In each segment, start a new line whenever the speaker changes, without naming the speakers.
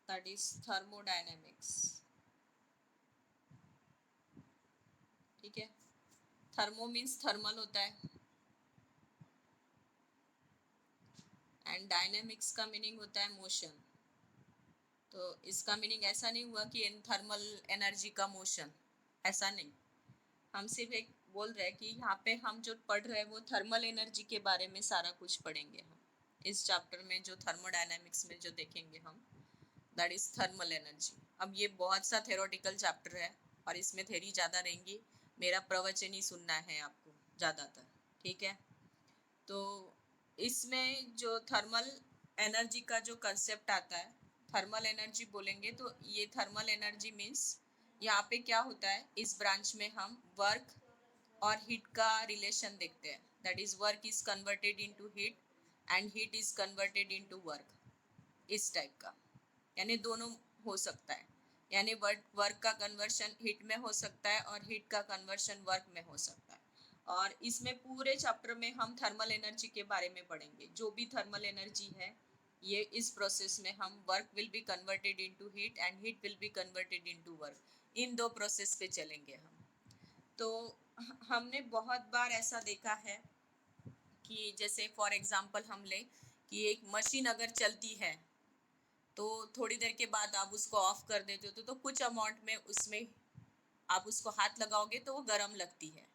That is thermodynamics. ठीक है, thermo means thermal होता है एंड डायनेमिक्स का मीनिंग होता है मोशन। तो इसका मीनिंग ऐसा नहीं हुआ कि इन थर्मल एनर्जी का मोशन, ऐसा नहीं। हम सिर्फ एक बोल रहे हैं कि यहाँ पे हम जो पढ़ रहे हैं वो थर्मल एनर्जी के बारे में सारा कुछ पढ़ेंगे हम इस चैप्टर में। जो थर्मोडायनेमिक्स में जो देखेंगे हम, दैट इज थर्मल एनर्जी। अब ये बहुत सा थ्योरेटिकल चैप्टर है और इसमें थ्योरी ज़्यादा रहेंगी, मेरा प्रवचन ही सुनना है आपको ज़्यादातर। ठीक है, तो इसमें जो थर्मल एनर्जी का जो कंसेप्ट आता है, थर्मल एनर्जी बोलेंगे तो ये थर्मल एनर्जी मीन्स यहाँ पे क्या होता है, इस ब्रांच में हम वर्क और हीट का रिलेशन देखते हैं। That is work is converted into heat and heat is converted into work, इस टाइप का। यानी दोनों हो सकता है, यानी वर्क का कन्वर्शन हीट में हो सकता है और हीट का कन्वर्शन वर्क में हो सकता है। और इसमें पूरे चैप्टर में हम थर्मल एनर्जी के बारे में पढ़ेंगे। जो भी थर्मल एनर्जी है, ये इस प्रोसेस में हम work will be converted into heat and heat will be converted into work, इन दो प्रोसेस पे चलेंगे हम। तो हमने बहुत बार ऐसा देखा है कि जैसे फॉर एग्जांपल हम ले कि एक मशीन अगर चलती है तो थोड़ी देर के बाद आप उसको ऑफ कर देते हो तो कुछ अमाउंट में उसमें आप उसको हाथ लगाओगे तो वो गर्म लगती है।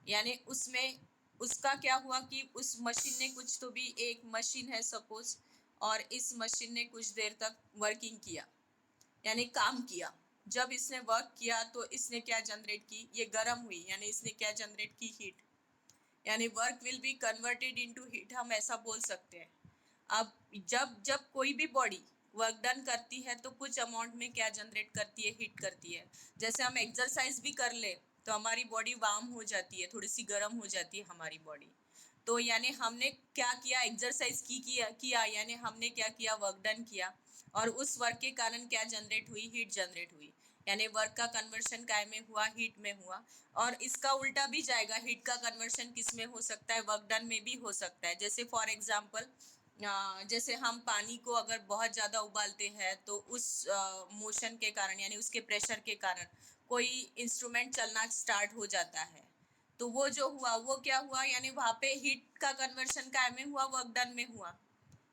यानी उसमें उसका क्या हुआ कि उस मशीन ने कुछ, तो भी एक मशीन है सपोज, और इस मशीन ने कुछ देर तक वर्किंग किया, यानी काम किया। जब इसने वर्क किया तो इसने क्या जनरेट की, ये गर्म हुई, यानी इसने क्या जनरेट की, हीट। यानी work will be converted into heat, हम ऐसा बोल सकते हैं। अब जब जब कोई भी बॉडी वर्क डन करती है तो कुछ अमाउंट में क्या जनरेट करती है, हीट करती है। जैसे हम एक्सरसाइज भी कर ले तो हमारी बॉडी वार्म हो जाती है, थोड़ी सी गर्म हो जाती है हमारी बॉडी। तो यानी हमने क्या किया, एक्सरसाइज किया यानी हमने क्या किया, वर्क डन किया, और उस वर्क के कारण क्या जनरेट हुई, हीट जनरेट हुई। यानी वर्क का कन्वर्शन काय में हुआ, हीट में हुआ। और इसका उल्टा भी जाएगा, हीट का कन्वर्शन किस में हो सकता है, वर्क डन में भी हो सकता है। जैसे फॉर एग्जांपल जैसे हम पानी को अगर बहुत ज़्यादा उबालते हैं तो उस मोशन के कारण, यानी उसके प्रेशर के कारण कोई इंस्ट्रूमेंट चलना स्टार्ट हो जाता है। तो वो जो हुआ वो क्या हुआ, यानी वहाँ पे हीट का कन्वर्शन काय में हुआ, वर्क डन में हुआ।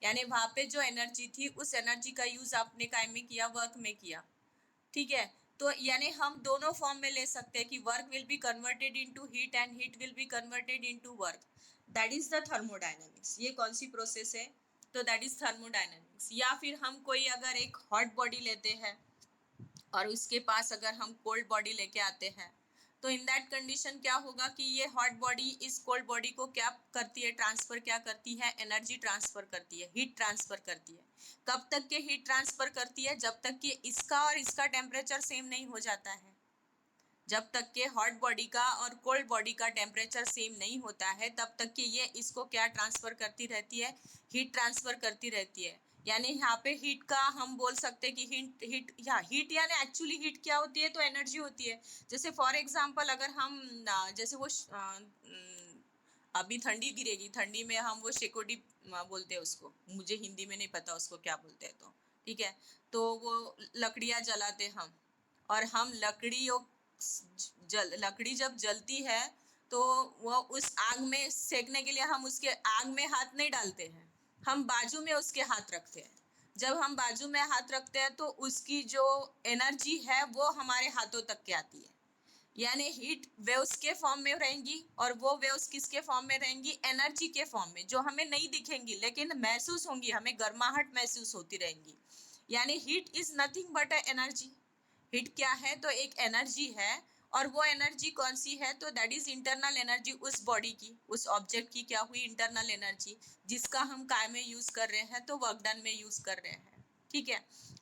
यानी वहाँ पे जो एनर्जी थी उस एनर्जी का यूज आपने काय में किया, वर्क में किया। ठीक है, तो यानी हम दोनों फॉर्म में ले सकते हैं कि work will be converted into heat and heat will be converted into work. That is the thermodynamics. ये कौन सी प्रोसेस है, तो दैट इज थर्मोडायनेमिक्स। या फिर हम कोई अगर एक हॉट बॉडी लेते हैं और उसके पास अगर हम कोल्ड बॉडी लेके आते हैं तो इन दैट कंडीशन क्या होगा कि ये हॉट बॉडी इस कोल्ड बॉडी को क्या करती है, ट्रांसफर क्या करती है, एनर्जी ट्रांसफर करती है, हीट ट्रांसफर करती है। कब तक के हीट ट्रांसफर करती है, जब तक कि इसका और इसका टेम्परेचर सेम नहीं हो जाता है। जब तक के हॉट बॉडी का और कोल्ड बॉडी का टेम्परेचर सेम नहीं होता है तब तक कि ये इसको क्या ट्रांसफर करती रहती है, हीट ट्रांसफर करती रहती है। यानी यहाँ पे हीट का हम बोल सकते हैं कि हीट यानी एक्चुअली हीट क्या होती है, तो एनर्जी होती है। जैसे फॉर एग्जांपल अगर हम जैसे वो अभी ठंडी गिरेगी, ठंडी में हम वो शेकोटी बोलते हैं उसको, मुझे हिंदी में नहीं पता उसको क्या बोलते हैं। तो ठीक है, तो वो लकड़ियाँ जलाते हम, और हम लकड़ी जब जलती है तो वो उस आग में सेकने के लिए हम उसके आग में हाथ नहीं डालते हैं, हम बाजू में उसके हाथ रखते हैं। जब हम बाजू में हाथ रखते हैं तो उसकी जो एनर्जी है वो हमारे हाथों तक के आती है। यानी हीट वेव्स के फॉर्म में रहेंगी और वो वेव्स किसके फॉर्म में रहेंगी, एनर्जी के फॉर्म में, जो हमें नहीं दिखेंगी लेकिन महसूस होंगी, हमें गर्माहट महसूस होती रहेंगी। यानी heat is nothing but a energy. Heat क्या है, तो एक एनर्जी है। और वो एनर्जी कौन सी है, तो दैट इज इंटरनल एनर्जी उस बॉडी की, उस ऑब्जेक्ट की क्या हुई, इंटरनल एनर्जी, जिसका हम काय में यूज कर रहे हैं, तो वर्क डन में यूज कर रहे हैं। ठीक है,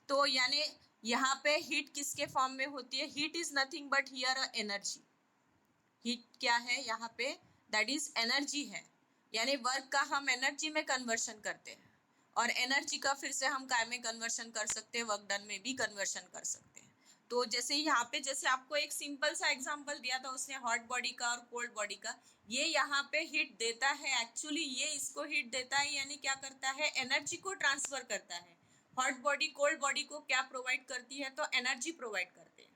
तो यानी यहाँ पे हीट किसके फॉर्म में होती है, heat is nothing but here a energy. Heat क्या है यहाँ पे, दैट इज एनर्जी है। यानी वर्क का हम एनर्जी में कन्वर्शन करते हैं और एनर्जी का फिर से हम काय में कन्वर्शन कर सकते हैं, वर्क डन में भी कन्वर्शन कर सकते हैं। तो जैसे यहाँ पे जैसे आपको एक सिंपल सा एग्जांपल दिया था उसने हॉट बॉडी का और कोल्ड बॉडी का, ये यहाँ पे हीट देता है, एक्चुअली ये इसको हीट देता है, यानी क्या करता है, एनर्जी को ट्रांसफर करता है। हॉट बॉडी कोल्ड बॉडी को क्या प्रोवाइड करती है, तो एनर्जी प्रोवाइड करते हैं।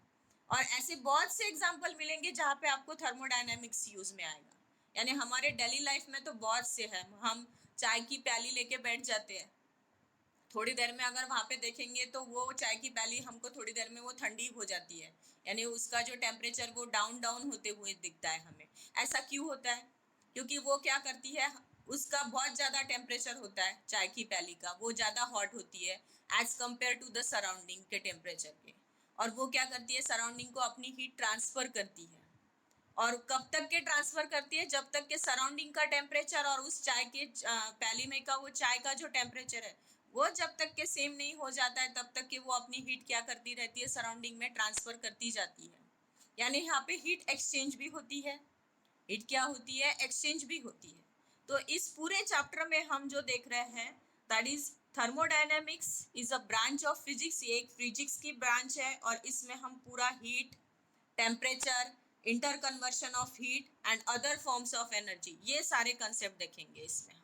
और ऐसे बहुत से एग्जाम्पल मिलेंगे जहाँ पे आपको थर्मोडायनेमिक्स यूज में आएगा। यानी हमारे डेली लाइफ में तो बहुत से हैं। हम चाय की प्याली लेके बैठ जाते हैं, थोड़ी देर में अगर वहाँ पे देखेंगे तो वो चाय की प्याली हमको थोड़ी देर में वो ठंडी हो जाती है, यानी उसका जो टेम्परेचर वो डाउन डाउन होते हुए दिखता है हमें। ऐसा क्यों होता है? क्योंकि वो क्या करती है, उसका बहुत ज़्यादा टेम्परेचर होता है चाय की प्याली का, वो ज़्यादा हॉट होती है as compared to the surrounding के टेम्परेचर के। और वो क्या करती है, सराउंडिंग को अपनी हीट ट्रांसफ़र करती है। और कब तक के ट्रांसफ़र करती है? जब तक के सराउंडिंग का टेम्परेचर और उस चाय के प्याली में का वो चाय का जो टेम्परेचर है वो जब तक के सेम नहीं हो जाता है, तब तक के वो अपनी हीट क्या करती रहती है, सराउंडिंग में ट्रांसफ़र करती जाती है। यानी यहाँ पे हीट एक्सचेंज भी होती है। हीट क्या होती है? एक्सचेंज भी होती है। तो इस पूरे चैप्टर में हम जो देख रहे हैं that is thermodynamics is a branch of physics. ये एक फिजिक्स की ब्रांच है और इसमें हम पूरा heat, temperature, inter conversion of heat and other forms of energy, ये सारे कंसेप्ट देखेंगे इसमें हम।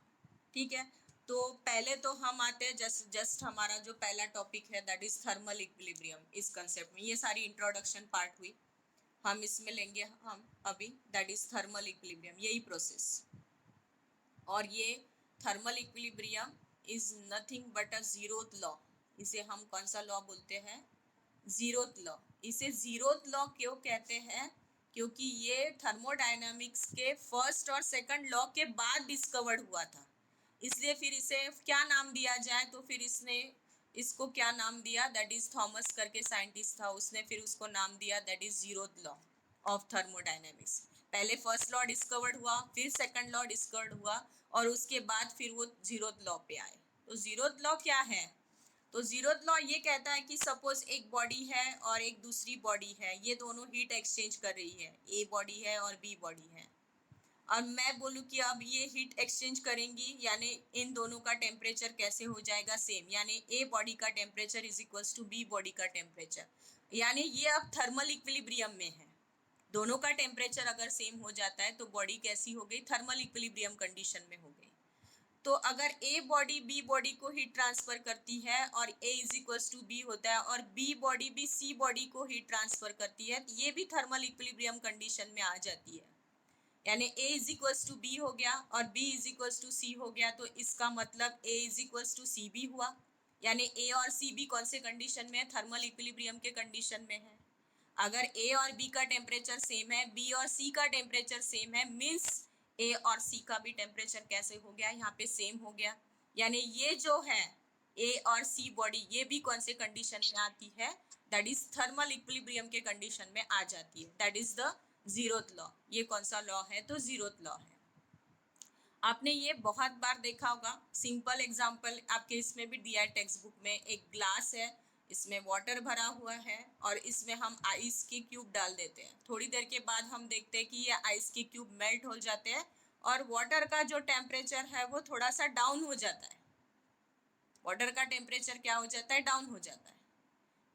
ठीक है, तो पहले तो हम आते हैं जस्ट हमारा जो पहला टॉपिक है दैट इज थर्मल इक्विलिब्रियम। इस कंसेप्ट में ये सारी इंट्रोडक्शन पार्ट हुई, हम इसमें लेंगे हम अभी दैट इज थर्मल इक्विलिब्रियम, यही प्रोसेस। और ये thermal equilibrium is nothing but a zeroth law. इसे हम कौन सा लॉ बोलते हैं? Zeroth law. इसे जीरोथ लॉ क्यों कहते हैं? क्योंकि ये थर्मोडायनामिक्स के फर्स्ट और सेकंड लॉ के बाद डिस्कवर्ड हुआ था, इसलिए फिर इसे क्या नाम दिया जाए, तो फिर इसने इसको क्या नाम दिया, दैट इज थॉमस करके साइंटिस्ट था, उसने फिर उसको नाम दिया that is zeroth law of thermodynamics. पहले फर्स्ट लॉ डिस्कवर्ड हुआ, फिर सेकंड लॉ डिस्कवर्ड हुआ और उसके बाद फिर वो जीरोथ लॉ पे आए। तो जीरोथ लॉ क्या है? तो जीरोथ लॉ ये कहता है कि सपोज एक बॉडी है और एक दूसरी बॉडी है, ये दोनों हीट एक्सचेंज कर रही है, ए बॉडी है और बी बॉडी है, और मैं बोलूँ कि अब ये हीट एक्सचेंज करेंगी, यानी इन दोनों का टेम्परेचर कैसे हो जाएगा? सेम। यानी ए बॉडी का temperature is equals to B body का टेम्परेचर, यानी ये अब थर्मल इक्विलिब्रियम में है। दोनों का टेम्परेचर अगर सेम हो जाता है तो बॉडी कैसी हो गई? थर्मल इक्विलिब्रियम कंडीशन में हो गई। तो अगर ए बॉडी बी बॉडी को हीट ट्रांसफर करती है और ए इज इक्वल्स टू बी होता है, और बी बॉडी भी सी बॉडी को हीट ट्रांसफर करती है, तो ये भी थर्मल इक्विलिब्रियम कंडीशन में आ जाती है। यानी a is equals to B हो गया और b is equals to C हो गया, तो इसका मतलब a is equals to C भी हुआ। यानी a और c भी कौन से कंडीशन में है? थर्मल इक्विलिब्रियम के कंडीशन में है। अगर a और b का टेम्परेचर सेम है, b और c का टेम्परेचर सेम है, मीन्स a और c का भी टेम्परेचर कैसे हो गया? यहाँ पे सेम हो गया। यानी ये जो है a और c बॉडी, ये भी कौन से कंडीशन में आती है? दैट इज थर्मल इक्विलिब्रियम के कंडीशन में आ जाती है। That is the zeroth law. ये कौन सा लॉ है? तो जीरोथ लॉ है। आपने ये बहुत बार देखा होगा। सिंपल एग्जांपल आपके इसमें भी दिया है टेक्स्ट बुक में। एक ग्लास है, इसमें वाटर भरा हुआ है और इसमें हम आइस के क्यूब डाल देते हैं। थोड़ी देर के बाद हम देखते हैं कि ये आइस के क्यूब मेल्ट हो जाते हैं और वाटर का जो टेम्परेचर है वो थोड़ा सा डाउन हो जाता है। वाटर का टेम्परेचर क्या हो जाता है? डाउन हो जाता है।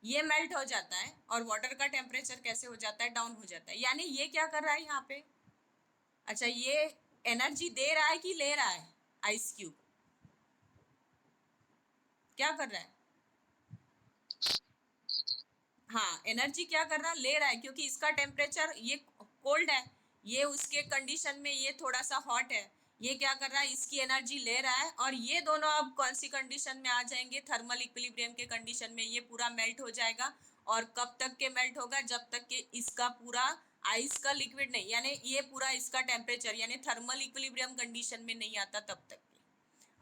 ये मेल्ट हो जाता है और वाटर का टेम्परेचर कैसे हो जाता है? डाउन हो जाता है। यानी ये क्या कर रहा है यहाँ पे? अच्छा, ये एनर्जी दे रहा है कि ले रहा है? आइस क्यूब क्या कर रहा है? हाँ, एनर्जी क्या कर रहा है? ले रहा है, क्योंकि इसका टेम्परेचर ये कोल्ड है, ये उसके कंडीशन में ये थोड़ा सा हॉट है। ये क्या कर रहा है? इसकी एनर्जी ले रहा है और ये दोनों अब कौन सी कंडीशन में आ जाएंगे? थर्मल इक्विलिब्रियम के कंडीशन में। ये पूरा मेल्ट हो जाएगा और कब तक के मेल्ट होगा? जब तक के इसका पूरा आइस का लिक्विड नहीं, यानी ये पूरा इसका टेम्परेचर यानी थर्मल इक्विलिब्रियम कंडीशन में नहीं आता तब तक।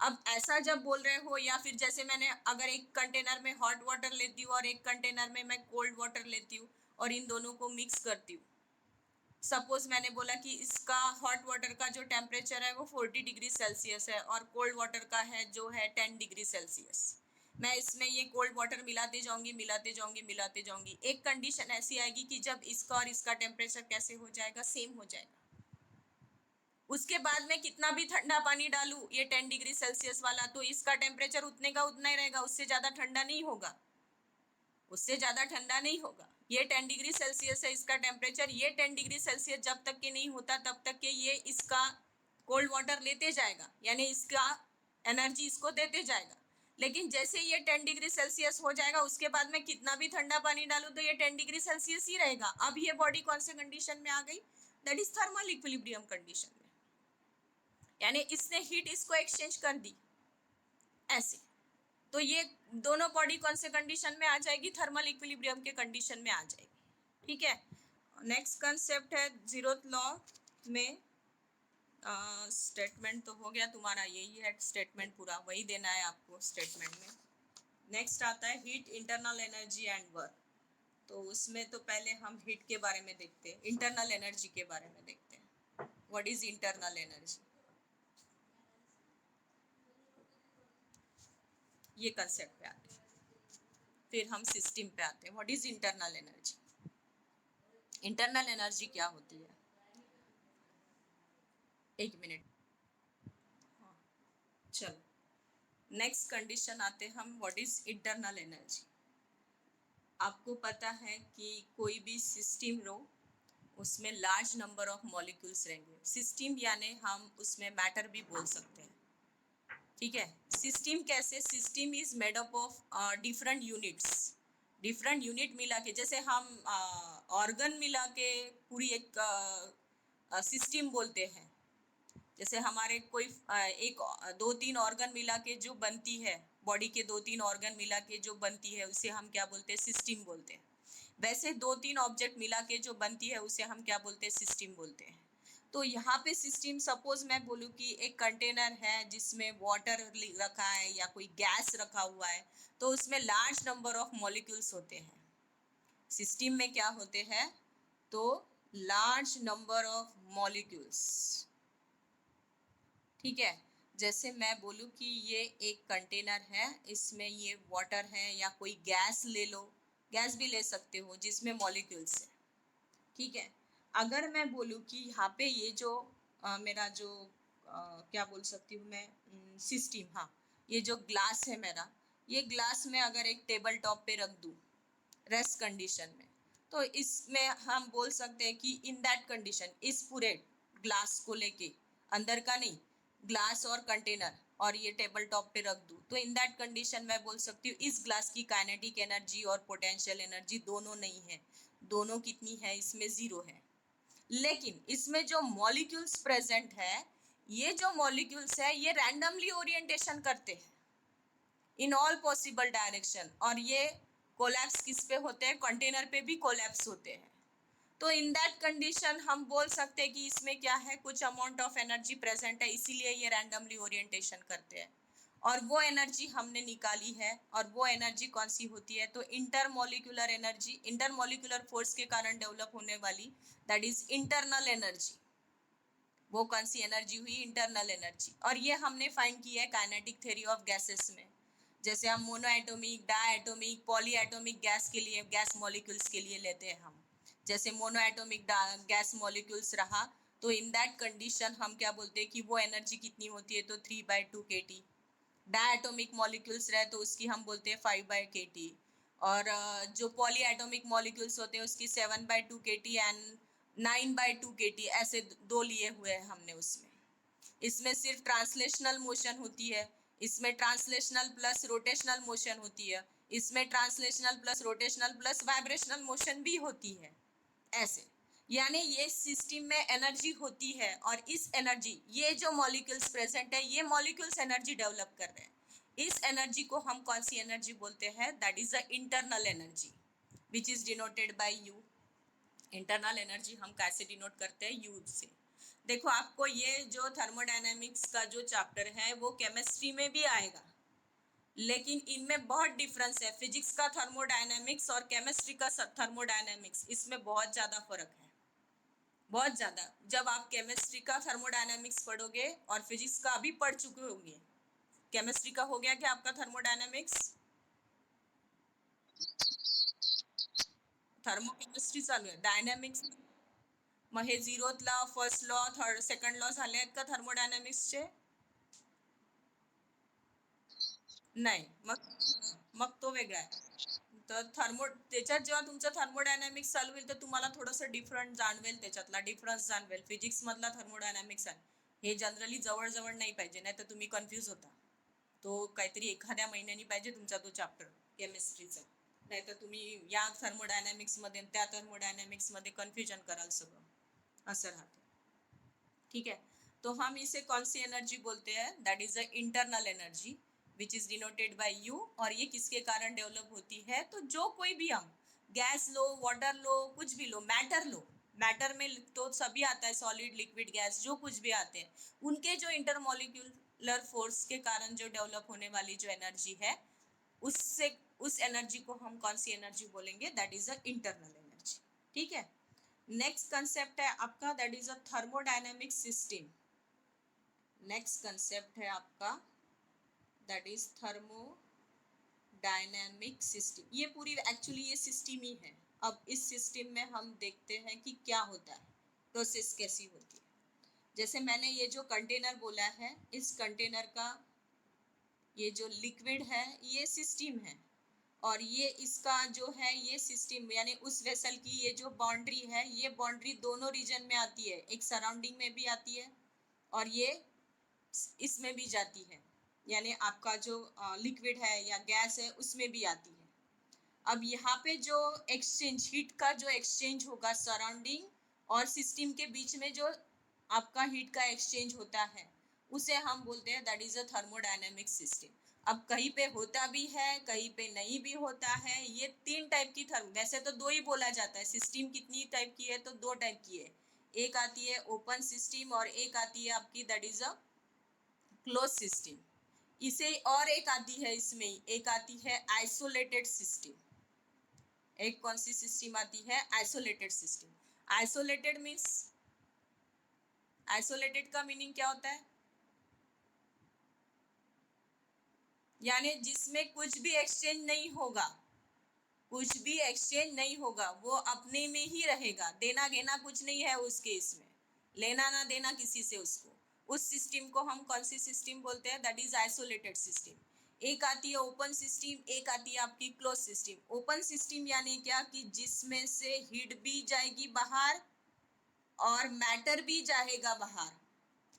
अब ऐसा जब बोल रहे हो, या फिर जैसे मैंने अगर एक कंटेनर में हॉट वाटर लेती हूँ और एक कंटेनर में मैं कोल्ड वाटर लेती हूँ और इन दोनों को मिक्स करती हूँ। सपोज मैंने बोला कि इसका हॉट वाटर का जो टेम्परेचर है वो 40 डिग्री सेल्सियस है और कोल्ड वाटर का है जो है 10 डिग्री सेल्सियस। मैं इसमें ये कोल्ड वाटर मिलाते जाऊंगी मिलाते जाऊंगी मिलाते जाऊंगी। एक कंडीशन ऐसी आएगी कि जब इसका और इसका टेम्परेचर कैसे हो जाएगा? सेम हो जाएगा। उसके बाद मैं कितना भी ठंडा पानी डालूं, ये 10 डिग्री सेल्सियस वाला, तो इसका टेम्परेचर उतने का उतना ही रहेगा, उससे ज़्यादा ठंडा नहीं होगा। उससे ज़्यादा ठंडा नहीं होगा। ये 10 डिग्री सेल्सियस है इसका टेम्परेचर, ये 10 डिग्री सेल्सियस जब तक के नहीं होता तब तक के ये इसका कोल्ड वाटर लेते जाएगा, यानी इसका एनर्जी इसको देते जाएगा। लेकिन जैसे ये 10 डिग्री सेल्सियस हो जाएगा, उसके बाद मैं कितना भी ठंडा पानी डालूं तो ये 10 डिग्री सेल्सियस ही रहेगा। अब ये बॉडी कौन से कंडीशन में आ गई? That is thermal equilibrium condition में, यानी इसने हीट इसको एक्सचेंज कर दी ऐसे। तो ये दोनों बॉडी कौन से कंडीशन में आ जाएगी? थर्मल इक्विलिब्रियम के कंडीशन में आ जाएगी। ठीक है, नेक्स्ट कंसेप्ट है जीरोथ लॉ में। स्टेटमेंट तो हो गया तुम्हारा, यही है स्टेटमेंट, पूरा वही देना है आपको स्टेटमेंट में। नेक्स्ट आता है heat, internal energy and work. तो उसमें तो पहले हम हीट के बारे में देखते हैं, इंटरनल एनर्जी के बारे में देखते हैं। What is internal energy? ये कंसेप्ट पे आते हैं, फिर हम सिस्टम पे आते हैं। What is internal energy? Internal energy क्या होती है? एक मिनट, हाँ, चलो नेक्स्ट कंडीशन आते हैं हम। What is internal energy? आपको पता है कि कोई भी सिस्टम लो, उसमें लार्ज नंबर ऑफ मॉलिक्यूल्स रहेंगे। सिस्टम यानी हम उसमें मैटर भी बोल सकते हैं। ठीक है, सिस्टम कैसे? System is made up of different units. Different unit मिला के, जैसे हम ऑर्गन मिला के पूरी एक सिस्टम बोलते हैं। जैसे हमारे कोई एक दो तीन ऑर्गन मिला के जो बनती है, बॉडी के दो तीन ऑर्गन मिला के जो बनती है, उसे हम क्या बोलते हैं? सिस्टम बोलते हैं। वैसे दो तीन ऑब्जेक्ट मिला के जो बनती है उसे हम क्या बोलते हैं? सिस्टम बोलते हैं। तो यहाँ पे सिस्टम, सपोज मैं बोलूँ कि एक कंटेनर है जिसमें वाटर रखा है या कोई गैस रखा हुआ है, तो उसमें लार्ज नंबर ऑफ मॉलिक्यूल्स होते हैं। सिस्टम में क्या होते हैं? तो लार्ज नंबर ऑफ मॉलिक्यूल्स। ठीक है, जैसे मैं बोलूँ कि ये एक कंटेनर है, इसमें ये वाटर है या कोई गैस ले लो, गैस भी ले सकते हो जिसमें मॉलिक्यूल्स है। ठीक है, अगर मैं बोलूँ कि यहाँ पे ये जो मेरा जो क्या बोल सकती हूँ मैं, सिस्टम, हाँ, ये जो ग्लास है मेरा, ये ग्लास में अगर एक टेबल टॉप पे रख दूँ रेस्ट कंडीशन में, तो इसमें हम बोल सकते हैं कि इन दैट कंडीशन, इस पूरे ग्लास को लेके, अंदर का नहीं, ग्लास और कंटेनर और ये टेबल टॉप पे रख दूँ, तो इन दैट कंडीशन मैं बोल सकती हूँ इस ग्लास की काइनेटिक एनर्जी और पोटेंशियल एनर्जी दोनों नहीं है। दोनों कितनी है? इसमें जीरो है। लेकिन इसमें जो मॉलिक्यूल्स प्रेजेंट है, ये जो मॉलिक्यूल्स है ये रैंडमली ओरिएंटेशन करते हैं इन ऑल पॉसिबल डायरेक्शन, और ये कोलैप्स किस पे होते हैं? कंटेनर पे भी कोलैप्स होते हैं। तो इन दैट कंडीशन हम बोल सकते हैं कि इसमें क्या है? कुछ अमाउंट ऑफ एनर्जी प्रेजेंट है, इसीलिए ये रैंडमली ओरिएंटेशन करते हैं। और वो एनर्जी हमने निकाली है, और वो एनर्जी कौन सी होती है? तो इंटरमोलिकुलर एनर्जी, इंटरमोलिकुलर फोर्स के कारण डेवलप होने वाली, दैट इज इंटरनल एनर्जी। वो कौन सी एनर्जी हुई? Internal energy. और ये हमने फाइंड की है काइनेटिक थ्योरी ऑफ गैसेस में। जैसे हम monoatomic, diatomic, polyatomic gas के लिए, गैस मॉलिक्यूल्स के लिए लेते हैं हम। जैसे मोनो एटॉमिक गैस मॉलिक्यूल्स रहा, तो इन दैट कंडीशन हम क्या बोलते हैं कि वो एनर्जी कितनी होती है? तो 3/2 kT। डाई एटॉमिक मॉलिक्यूल्स रहे तो उसकी हम बोलते हैं 5/kT। और जो पॉली एटॉमिक मॉलिक्यूल्स होते हैं उसकी 7/2 kT एंड 9/2 kT, ऐसे दो लिए हुए हैं हमने उसमें। इसमें सिर्फ ट्रांसलेशनल मोशन होती है, इसमें ट्रांसलेशनल प्लस रोटेशनल मोशन होती है, इसमें translational plus rotational plus vibrational motion भी होती है ऐसे। यानी ये सिस्टम में एनर्जी होती है, और इस एनर्जी, ये जो मॉलिक्यूल्स प्रेजेंट है, ये मॉलिक्यूल्स एनर्जी डेवलप कर रहे हैं। इस एनर्जी को हम कौन सी एनर्जी बोलते हैं? That is the internal energy, which is denoted by you. Internal energy हम कैसे डिनोट करते हैं? यू से। देखो, आपको ये जो थर्मोडायनेमिक्स का जो चैप्टर है वो केमिस्ट्री में भी आएगा, लेकिन इनमें बहुत डिफरेंस है। फिजिक्स का थर्मोडायनेमिक्स और केमिस्ट्री का थर्मोडायनेमिक्स, इसमें बहुत ज़्यादा फर्क है, बहुत ज़्यादा। जब आप केमिस्ट्री का थर्मोडायनेमिक्स पढ़ोगे, और फिजिक्स का अभी पढ़ चुके होंगे, केमिस्ट्री का हो गया क्या आपका थर्मोडायनेमिक्स? थर्मोकेमिस्ट्री चालू आहे, डायनॅमिक्स मग हे zeroth law, first law, third second law झाले आहेत का थर्मोडायनॅमिक्सचे? नाही, मग तो वेगळा आहे। तर त्याच्यात जेव्हा तुमचं थर्मोडायनॅमिक्स चालू होईल तर तुम्हाला थोडंसं डिफरंट जाणवेल, त्याच्यातला डिफरन्स जाणवेल। फिजिक्स मधला थर्मोडायनॅमिक्स आहे, हे जनरली जवळ जवळ नाही पाहिजे, नाही तर तुम्ही कन्फ्यूज होता। तो काहीतरी एखाद्या महिन्यानी पाहिजे तुमचा तो चॅप्टर केमिस्ट्रीचा, नाही तर तुम्ही या थर्मोडायनॅमिक्समध्ये त्या थर्मोडायनॅमिक्समध्ये कन्फ्युजन कराल सगळं, असं राहते. ठीक है, तो हम इसे कौन सी एनर्जी बोलते हैं? That is a internal energy which is denoted by you. और ये किसके कारण डेवलप होती है? तो जो कोई भी हम गैस लो, वाटर लो, कुछ भी लो, मैटर लो, मैटर में तो सभी आता है, सॉलिड, लिक्विड, गैस, जो कुछ भी आते हैं, उनके जो इंटरमोलिक्यूलर फोर्स के कारण जो डेवलप होने वाली जो एनर्जी है, उससे उस एनर्जी को हम कौन सी एनर्जी बोलेंगे? That is a internal energy. ठीक है. नेक्स्ट कंसेप्ट है आपका, that is a thermodynamic system. Next concept है आपका, दैट इज थर्मोडायनेमिक सिस्टम. ये पूरी एक्चुअली ये सिस्टम ही है. अब इस सिस्टम में हम देखते हैं कि क्या होता है, प्रोसेस कैसी होती है. जैसे मैंने ये जो कंटेनर बोला है, इस कंटेनर का ये जो लिक्विड है ये सिस्टम है, और ये इसका जो है ये सिस्टम, यानी उस वेसल की ये जो बाउंड्री है, ये बाउंड्री दोनों रीजन में आती है, एक सराउंडिंग में भी आती है और ये इसमें भी जाती है, यानी आपका जो लिक्विड है या गैस है उसमें भी आती है. अब यहाँ पे जो एक्सचेंज, हीट का जो एक्सचेंज होगा सराउंडिंग और सिस्टम के बीच में, जो आपका हीट का एक्सचेंज होता है, उसे हम बोलते हैं that is a thermodynamic system. अब कहीं पे होता भी है, कहीं पे नहीं भी होता है. ये तीन टाइप की थर्म, वैसे तो दो ही बोला जाता है. सिस्टम कितनी टाइप की है? तो दो टाइप की है. एक आती है ओपन सिस्टम और एक आती है आपकी that is a close system. इसे और एक आती है, इसमें एक आती है आइसोलेटेड सिस्टम. एक कौन सी सिस्टम आती है? Isolated system. Isolated means, isolated का मीनिंग क्या होता है? यानी जिसमें कुछ भी एक्सचेंज नहीं होगा, कुछ भी एक्सचेंज नहीं होगा, वो अपने में ही रहेगा, देना घेना कुछ नहीं है उसके, इसमें लेना ना देना किसी से उसको. उस सिस्टम को हम कौन सी सिस्टम बोलते हैं? That is isolated system. एक आती है ओपन सिस्टम, एक आती है आपकी क्लोज सिस्टम. ओपन सिस्टम यानी क्या कि जिसमें से हीट भी जाएगी बाहर और मैटर भी जाएगा बाहर,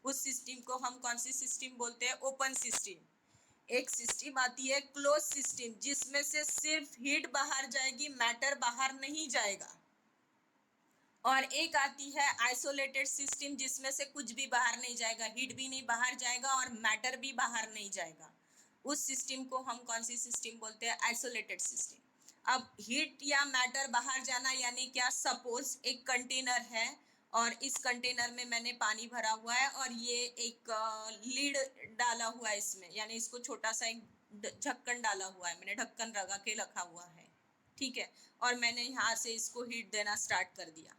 उस सिस्टम को हम कौन सी सिस्टम बोलते हैं? Open system. एक सिस्टम आती है क्लोज सिस्टम, जिसमें से सिर्फ हीट बाहर जाएगी, मैटर बाहर नहीं जाएगा. और एक आती है आइसोलेटेड सिस्टम, जिसमें से कुछ भी बाहर नहीं जाएगा, हीट भी नहीं बाहर जाएगा और मैटर भी बाहर नहीं जाएगा. उस सिस्टम को हम कौन सी सिस्टम बोलते हैं? Isolated system. अब हीट या मैटर बाहर जाना यानी क्या? सपोज एक कंटेनर है और इस कंटेनर में मैंने पानी भरा हुआ है और ये एक लीड डाला हुआ है इसमें, यानी इसको छोटा सा एक ढक्कन डाला हुआ है, मैंने ढक्कन लगा के रखा हुआ है. ठीक है, और मैंने यहाँ से इसको हीट देना स्टार्ट कर दिया.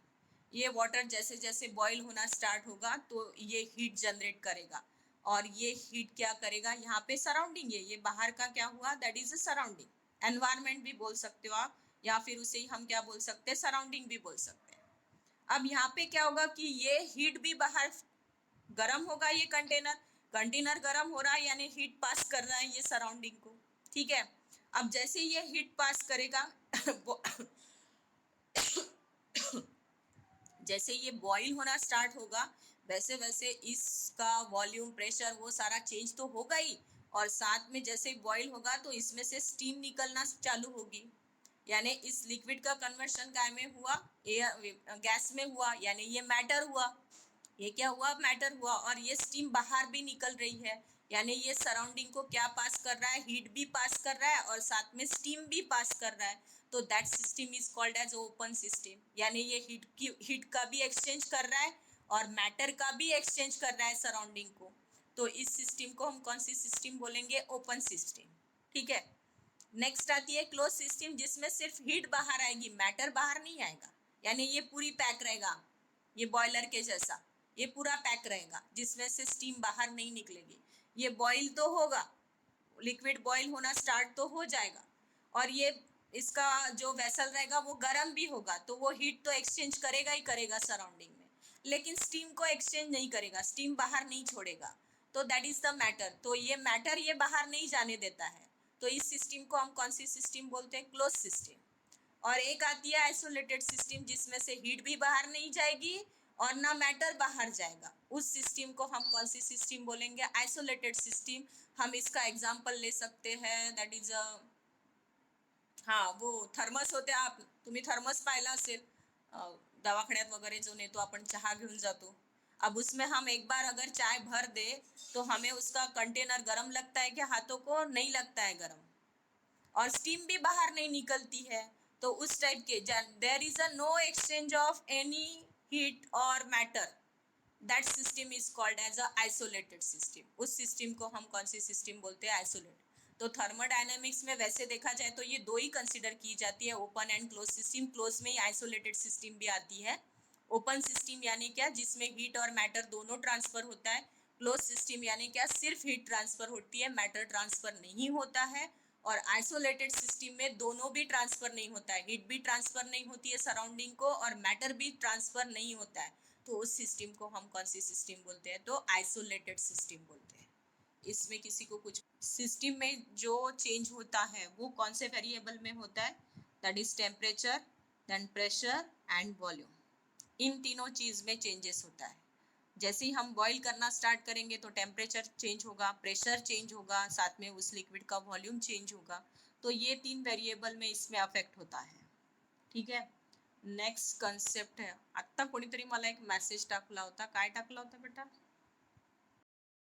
ये वाटर जैसे जैसे बॉईल होना स्टार्ट होगा तो ये हीट जनरेट करेगा, और ये हीट क्या करेगा? यहाँ पे सराउंडिंग है, ये बाहर का क्या हुआ? That is a surrounding. Environment भी बोल सकते हो आप, या फिर उसे ही हम क्या बोल सकते हैं? सराउंडिंग भी बोल सकते हैं. अब यहाँ पे क्या होगा कि ये हीट भी बाहर गर्म होगा, ये कंटेनर, कंटेनर गर्म हो रहा है यानी हीट पास कर रहा है ये सराउंडिंग को. ठीक है, अब जैसे ये हीट पास करेगा जैसे ये बॉईल होना स्टार्ट होगा, वैसे वैसे इसका वॉल्यूम, प्रेशर, वो सारा चेंज तो होगा ही, और साथ में जैसे बॉईल होगा तो इसमें से स्टीम निकलना चालू होगी, यानी इस लिक्विड का कन्वर्शन काय में हुआ? गैस में हुआ, यानी ये मैटर हुआ. ये क्या हुआ? मैटर हुआ. और ये स्टीम बाहर भी निकल रही है, यानी ये सराउंडिंग को क्या पास कर रहा है? हीट भी पास कर रहा है और साथ में स्टीम भी पास कर रहा है. तो that system is called as open system, यानी ये हीट का भी एक्सचेंज कर रहा है और मैटर का भी एक्सचेंज कर रहा है सराउंडिंग को. तो इस सिस्टम को हम कौन सी सिस्टम बोलेंगे? Open system. ठीक है. नेक्स्ट आती है क्लोज सिस्टम, जिसमें सिर्फ हीट बाहर आएगी, मैटर बाहर नहीं आएगा, यानी ये पूरी पैक रहेगा, ये बॉयलर के जैसा ये पूरा पैक रहेगा, जिसमें से स्टीम बाहर नहीं निकलेगी. ये बॉईल तो होगा, लिक्विड बॉईल होना स्टार्ट तो हो जाएगा, और ये इसका जो वेसल रहेगा वो गर्म भी होगा, तो वो हीट तो एक्सचेंज करेगा ही करेगा सराउंडिंग में, लेकिन स्टीम को एक्सचेंज नहीं करेगा, स्टीम बाहर नहीं छोड़ेगा. तो दैट इज द मैटर. तो ये मैटर ये बाहर नहीं जाने देता है. तो इस सिस्टम को हम कौन सी सिस्टम बोलते हैं? Close system. और एक आती है आइसोलेटेड सिस्टम, जिसमें से हीट भी बाहर नहीं जाएगी और ना मैटर बाहर जाएगा। उस सिस्टम को हम कौन सी सिस्टम बोलेंगे? Isolated system. हम इसका एग्जांपल ले सकते हैं, दैट इज अ, हाँ वो थर्मस होते, आप तुम्ही थर्मस पाहिला असेल दवाखान्यात वगैरे जो नेतो आपण चहा घेऊन जातो। अब उसमें हम एक बार अगर चाय भर दे तो हमें उसका कंटेनर गर्म लगता है कि हाथों को? नहीं लगता है गर्म, और स्टीम भी बाहर नहीं निकलती है। तो उस टाइप के there is a no exchange of any heat और matter, that system is called as a isolated system. उस सिस्टम को हम कौन सी सिस्टम बोलते हैं? आइसोलेटेड। तो थर्मोडायनेमिक्स में वैसे देखा जाए तो ये दो ही कंसिडर की जाती है, open and close system. Close में ही आइसोलेटेड सिस्टम भी आती है। ओपन सिस्टम यानी क्या? जिसमें हीट और मैटर दोनों ट्रांसफर होता है। क्लोज सिस्टम यानी क्या? सिर्फ हीट ट्रांसफर होती है, मैटर ट्रांसफर नहीं होता है। और आइसोलेटेड सिस्टम में दोनों भी ट्रांसफर नहीं होता है, हीट भी ट्रांसफर नहीं होती है सराउंडिंग को, और मैटर भी ट्रांसफर नहीं होता है। तो उस सिस्टम को हम कौन सी सिस्टम बोलते हैं? तो आइसोलेटेड सिस्टम बोलते हैं। इसमें किसी को कुछ? सिस्टम में जो चेंज होता है वो कौन से वेरिएबल में होता है? That is temperature, then pressure and volume. इन तीनों चीज में चेंजेस होता है। जैसे ही हम बॉईल करना स्टार्ट करेंगे तो टेम्परेचर चेंज होगा, प्रेशर चेंज होगा, साथ में उस लिक्विड का वॉल्यूम चेंज होगा। तो ये तीन वेरिएबल में इसमें अफेक्ट होता है। ठीक है, नेक्स्ट कन्सेप्ट है, आत्ता कोणीतरी मला एक मेसेज टाकला होता, काय टाकला होता बेटा?